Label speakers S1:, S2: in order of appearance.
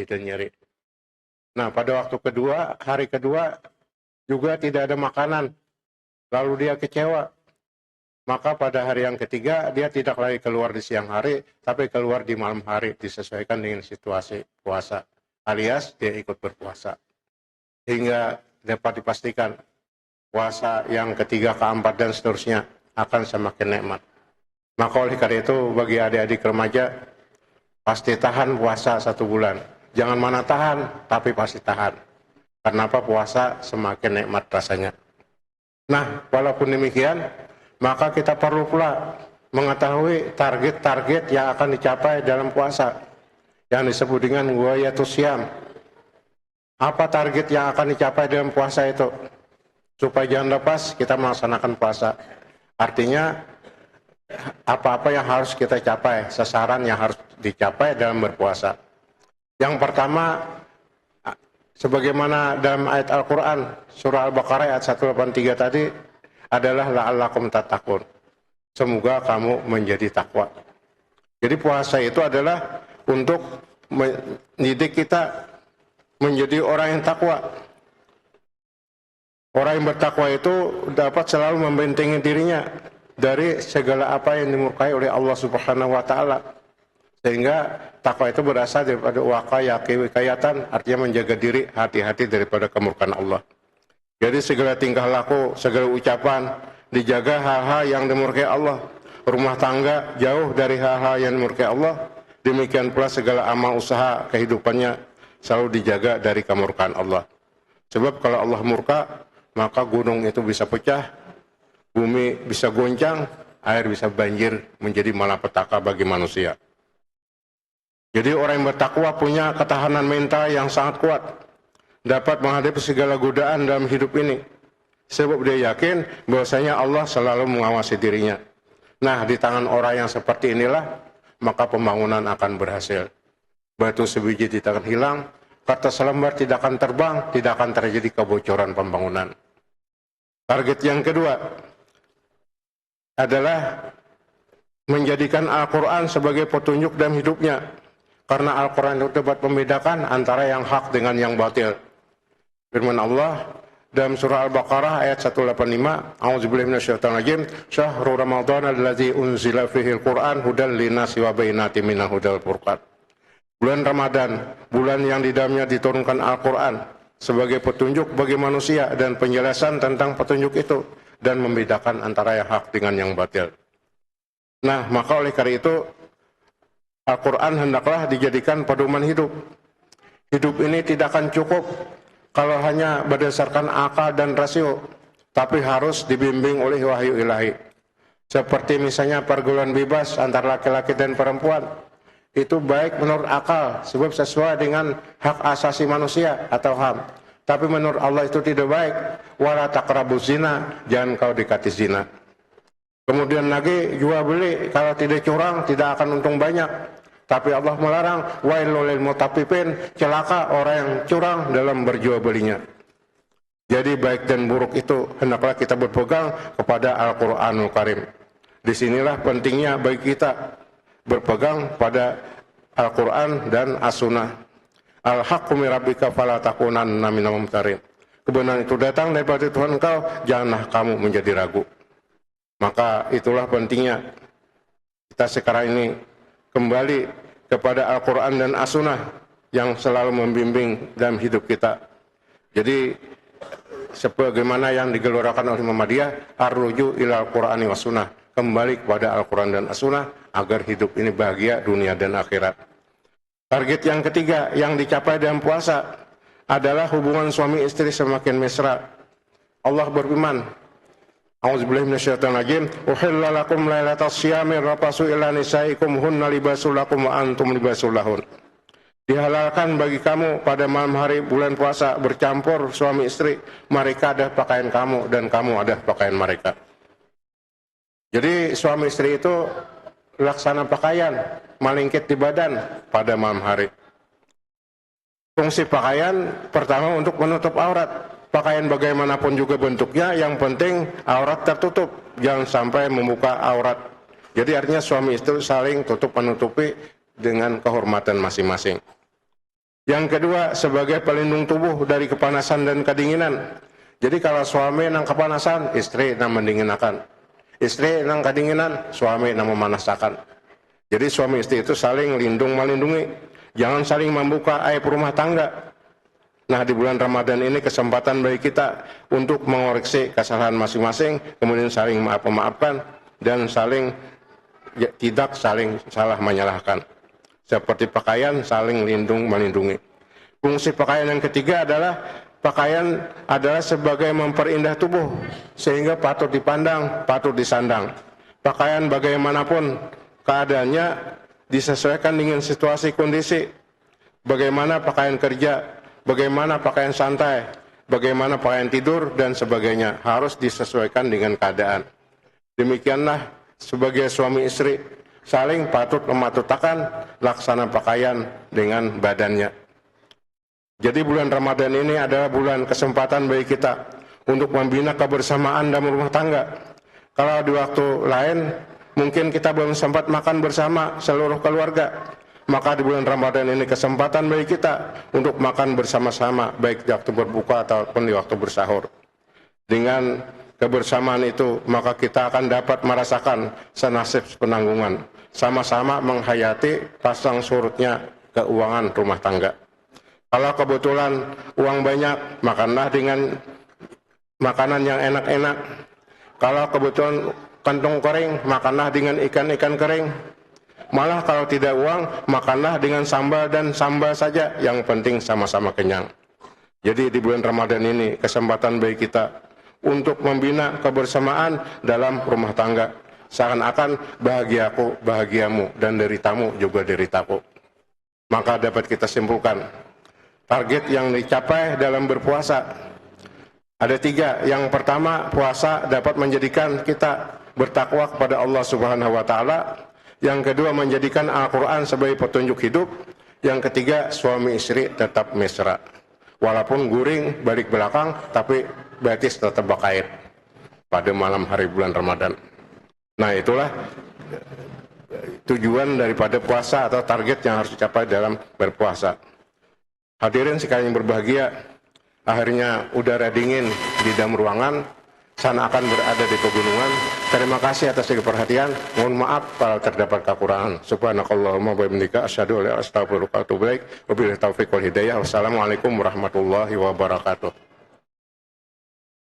S1: itu nyeri. Nah, pada waktu kedua, hari kedua juga tidak ada makanan, lalu dia kecewa. Maka pada hari yang ketiga dia tidak lagi keluar di siang hari, tapi keluar di malam hari, disesuaikan dengan situasi puasa, alias dia ikut berpuasa. Hingga dapat dipastikan puasa yang ketiga, keempat, dan seterusnya akan semakin nikmat. Maka oleh karena itu bagi adik-adik remaja, pasti tahan puasa 1 bulan. Jangan mana tahan, tapi pasti tahan. Kenapa? Puasa semakin nikmat rasanya. Nah, walaupun demikian, maka kita perlu pula mengetahui target-target yang akan dicapai dalam puasa, yang disebut dengan ghayatus syiyam. Apa target yang akan dicapai dalam puasa itu? Supaya jangan lepas kita melaksanakan puasa. Artinya, apa-apa yang harus kita capai, sasaran yang harus dicapai dalam berpuasa. Yang pertama, sebagaimana dalam ayat Al-Quran, surah Al-Baqarah ayat 183 tadi, adalah la'allakum tattaqun. Semoga kamu menjadi takwa. Jadi puasa itu adalah untuk mendidik kita menjadi orang yang takwa. Orang yang bertakwa itu dapat selalu membentengi dirinya dari segala apa yang dimurkai oleh Allah Subhanahu wa taala. Sehingga takwa itu berasal daripada wikayatan, artinya menjaga diri, hati-hati daripada kemurkaan Allah. Jadi segala tingkah laku, segala ucapan dijaga hal-hal yang dimurkai Allah. Rumah tangga jauh dari hal-hal yang dimurkai Allah. Demikian pula segala amal usaha kehidupannya selalu dijaga dari kemurkaan Allah. Sebab kalau Allah murka, maka gunung itu bisa pecah, bumi bisa goncang, air bisa banjir, menjadi malapetaka bagi manusia. Jadi orang yang bertakwa punya ketahanan mental yang sangat kuat, dapat menghadapi segala godaan dalam hidup ini. Sebab dia yakin bahwasanya Allah selalu mengawasi dirinya. Nah, di tangan orang yang seperti inilah, maka pembangunan akan berhasil. Batu sebiji tidak akan hilang, kertas lembar tidak akan terbang, tidak akan terjadi kebocoran pembangunan. Target yang kedua adalah menjadikan Al-Quran sebagai petunjuk dalam hidupnya. Karena Al-Quran itu dapat membedakan antara yang hak dengan yang batil. Firman Allah dalam surah Al-Baqarah ayat 185, A'udzubillahi minasyaitonirrajim, Syahrul Ramadan allazi unzila fihil Qur'an hudan linnasi wa bayyinatin minal hudal furqan. Bulan Ramadan, bulan yang di dalamnya diturunkan Al-Quran sebagai petunjuk bagi manusia dan penjelasan tentang petunjuk itu dan membedakan antara yang hak dengan yang batil. Nah, maka oleh karena itu Al-Quran hendaklah dijadikan pedoman hidup. Hidup ini tidak akan cukup kalau hanya berdasarkan akal dan rasio, tapi harus dibimbing oleh wahyu ilahi. Seperti misalnya pergaulan bebas antara laki-laki dan perempuan. Itu baik menurut akal, sebab sesuai dengan hak asasi manusia atau HAM. Tapi menurut Allah itu tidak baik. Wala taqrabuz zina, jangan kau dekati zina. Kemudian lagi jual beli, kalau tidak curang tidak akan untung banyak. Tapi Allah melarang, wailul lil mutaffifin, celaka orang yang curang dalam berjual belinya. Jadi baik dan buruk itu hendaklah kita berpegang kepada Al-Qur'anul Karim. Disinilah pentingnya bagi kita berpegang pada Al-Quran dan As-Sunnah. Al-haqqu min rabbika fala takunanna minal mumtarin. Kebenaran itu datang daripada Tuhan engkau, janganlah kamu menjadi ragu. Maka itulah pentingnya kita sekarang ini kembali kepada Al-Quran dan As-Sunnah yang selalu membimbing dalam hidup kita. Jadi sebagaimana yang digelurakan oleh Muhammadiyah, ar-ruju ilal Qur'ani was sunnah, kembali kepada Al-Quran dan As-Sunnah agar hidup ini bahagia dunia dan akhirat. Target yang ketiga yang dicapai dalam puasa adalah hubungan suami istri semakin mesra. Allah berfirman, A'udzubillahi minasyaitonirrajim, uhilla lakum lailatas syiyami rafasu ila nisaikum hunna libasul lakum wa antum libasul lahun. Dihalalkan bagi kamu pada malam hari bulan puasa bercampur suami istri, mereka ada pakaian kamu dan kamu ada pakaian mereka. Jadi suami istri itu laksana pakaian, malingkit di badan pada malam hari. Fungsi pakaian pertama untuk menutup aurat. Pakaian bagaimanapun juga bentuknya, yang penting aurat tertutup, jangan sampai membuka aurat. Jadi artinya suami istri saling tutup menutupi dengan kehormatan masing-masing. Yang kedua, sebagai pelindung tubuh dari kepanasan dan kedinginan. Jadi kalau suami nang kepanasan, istri nang mendinginakan. Istri nang kedinginan, suami nang memanasakan. Jadi suami istri itu saling lindung melindungi. Jangan saling membuka aib rumah tangga. Nah, di bulan Ramadan ini kesempatan bagi kita untuk mengoreksi kesalahan masing-masing, kemudian saling maaf-memaafkan, dan tidak saling salah menyalahkan. Seperti pakaian, saling lindung melindungi. Fungsi pakaian yang ketiga adalah pakaian adalah sebagai memperindah tubuh, sehingga patut dipandang, patut disandang. Pakaian bagaimanapun keadaannya disesuaikan dengan situasi kondisi. Bagaimana pakaian kerja, bagaimana pakaian santai, bagaimana pakaian tidur, dan sebagainya. Harus disesuaikan dengan keadaan. Demikianlah sebagai suami istri, saling patut mematutakan laksana pakaian dengan badannya. Jadi bulan Ramadan ini adalah bulan kesempatan bagi kita untuk membina kebersamaan dalam rumah tangga. Kalau di waktu lain, mungkin kita belum sempat makan bersama seluruh keluarga. Maka di bulan Ramadan ini kesempatan bagi kita untuk makan bersama-sama, baik di waktu berbuka ataupun di waktu bersahur. Dengan kebersamaan itu, maka kita akan dapat merasakan senasib penanggungan. Sama-sama menghayati pasang surutnya keuangan rumah tangga. Kalau kebetulan uang banyak, makanlah dengan makanan yang enak-enak. Kalau kebetulan kantong kering, makanlah dengan ikan-ikan kering. Malah kalau tidak uang, makanlah dengan sambal dan sambal saja. Yang penting sama-sama kenyang. Jadi di bulan Ramadan ini kesempatan bagi kita untuk membina kebersamaan dalam rumah tangga. Seakan-akan bahagiaku, bahagiamu, dan deritamu juga deritaku. Maka dapat kita simpulkan, target yang dicapai dalam berpuasa ada 3. Yang pertama, puasa dapat menjadikan kita bertakwa kepada Allah Subhanahu wa Ta'ala. Yang kedua, menjadikan Al-Quran sebagai petunjuk hidup. Yang ketiga, suami istri tetap mesra. Walaupun guring balik belakang, tapi betis tetap bakair pada malam hari bulan Ramadan. Nah, itulah tujuan daripada puasa atau target yang harus dicapai dalam berpuasa. Hadirin sekalian yang berbahagia, akhirnya udara dingin di dalam ruangan, sana akan berada di pegunungan. Terima kasih atas perhatian. Mohon maaf kalau terdapat kekurangan. Subhanakallahumma wa bihamdika asyhadu an la ilaha illa anta astaghfiruka wa atubu ilaik. Wabillahi taufiq wal hidayah. Wassalamualaikum warahmatullahi wabarakatuh.